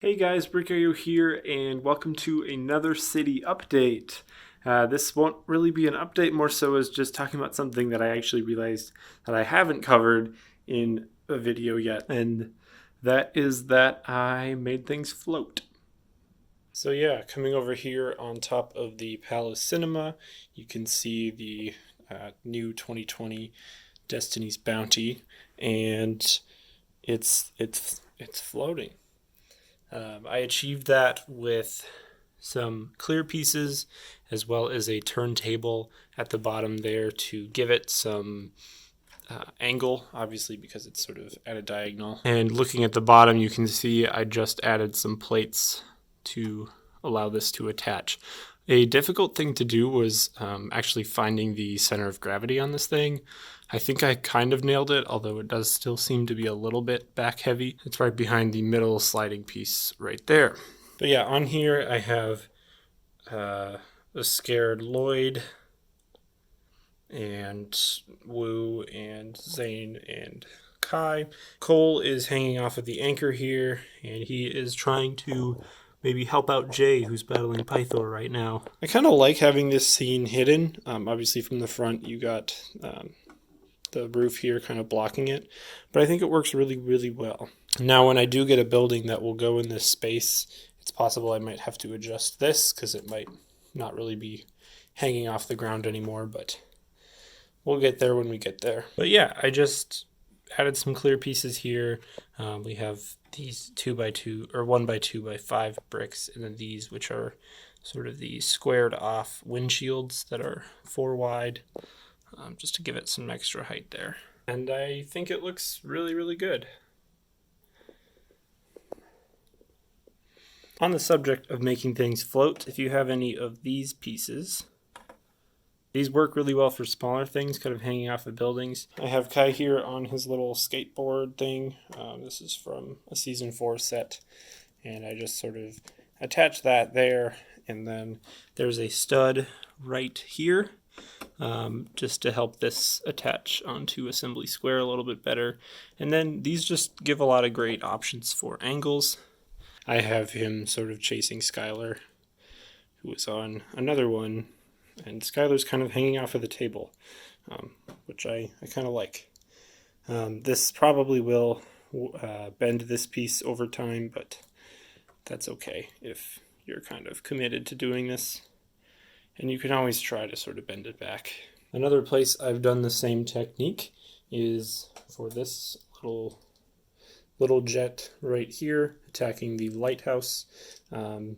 Hey guys, Brickset here, and welcome to another city update. This won't really be an update, more so as just talking about something that I actually realized that I haven't covered in a video yet, and that is that I made things float. So yeah, coming over here on top of the Palace Cinema, you can see the new 2020 Destiny's Bounty, and it's floating. I achieved that with some clear pieces as well as a turntable at the bottom there to give it some angle, obviously because it's sort of at a diagonal. And looking at the bottom, you can see I just added some plates to allow this to attach. A difficult thing to do was actually finding the center of gravity on this thing. I think I kind of nailed it, although it does still seem to be a little bit back heavy. It's right behind the middle sliding piece right there. But yeah, on here I have a scared Lloyd and Wu and Zane and Kai. Cole is hanging off of the anchor here, and he is trying to maybe help out Jay, who's battling Pythor right now. I kind of like having this scene hidden. Obviously from the front you got the roof here kind of blocking it, but I think it works really, really well. Now when I do get a building that will go in this space, it's possible I might have to adjust this because it might not really be hanging off the ground anymore, but we'll get there when we get there. But yeah, I just added some clear pieces here. We have these 2x2 or 1x2x5 bricks, and then these, which are sort of the squared off windshields that are 4 wide, just to give it some extra height there. And I think it looks really, really good. On the subject of making things float, if you have any of these pieces, these work really well for smaller things, kind of hanging off of buildings. I have Kai here on his little skateboard thing. This is from a season 4 set, and I just sort of attach that there, and then there's a stud right here, just to help this attach onto Assembly Square a little bit better. And then these just give a lot of great options for angles. I have him sort of chasing Skylar, who is on another one, and Skylar's kind of hanging off of the table, which I kind of like. This probably will bend this piece over time, but that's okay if you're kind of committed to doing this. And you can always try to sort of bend it back. Another place I've done the same technique is for this little jet right here, attacking the lighthouse. And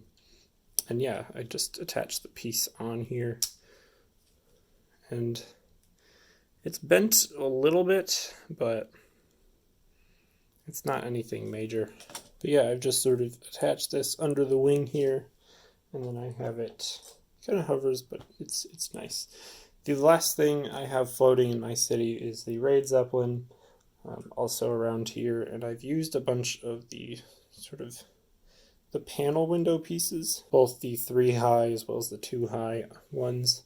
yeah, I just attached the piece on here, and it's bent a little bit, but it's not anything major. But yeah, I've just sort of attached this under the wing here, and then I have it kind of hovers, but it's nice. The last thing I have floating in my city is the Raid Zeppelin, also around here, and I've used a bunch of the sort of the panel window pieces, both the 3 high as well as the 2 high ones,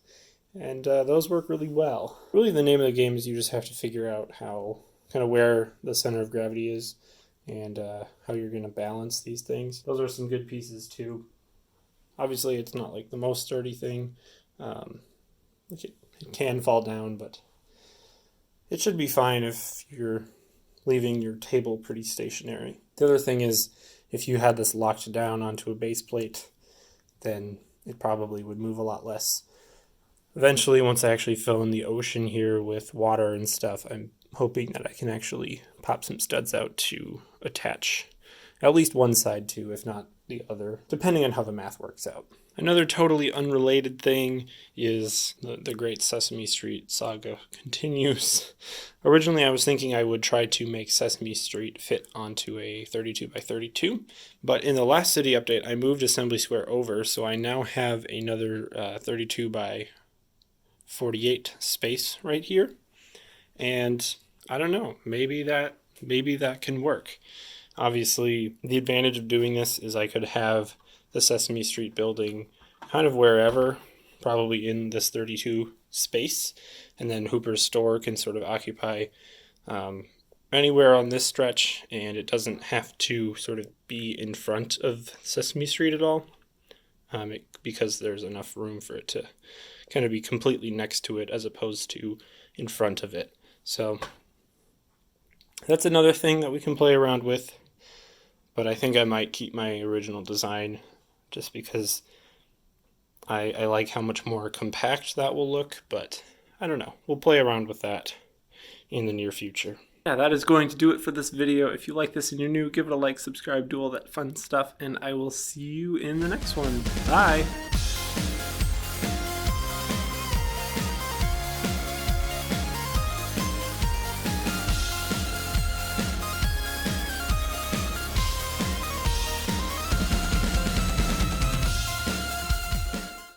and those work really well. Really the name of the game is you just have to figure out how, kind of where the center of gravity is, and how you're going to balance these things. Those are some good pieces too. Obviously it's not like the most sturdy thing. It can fall down, but it should be fine if you're leaving your table pretty stationary. The other thing is, if you had this locked down onto a base plate, then it probably would move a lot less. Eventually, once I actually fill in the ocean here with water and stuff, I'm hoping that I can actually pop some studs out to attach at least one side to, if not the other, depending on how the math works out. Another totally unrelated thing is the great Sesame Street saga continues. Originally, I was thinking I would try to make Sesame Street fit onto a 32x32, but in the last city update, I moved Assembly Square over, so I now have another 32x48 space right here, and I don't know, maybe that can work. Obviously, the advantage of doing this is I could have the Sesame Street building kind of wherever, probably in this 32 space, and then Hooper's store can sort of occupy anywhere on this stretch, and it doesn't have to sort of be in front of Sesame Street at all, because there's enough room for it to kind of be completely next to it as opposed to in front of it. So that's another thing that we can play around with, but I think I might keep my original design just because I like how much more compact that will look, but I don't know. We'll play around with that in the near future. Yeah, that is going to do it for this video. If you like this and you're new, give it a like, subscribe, do all that fun stuff, and I will see you in the next one. Bye!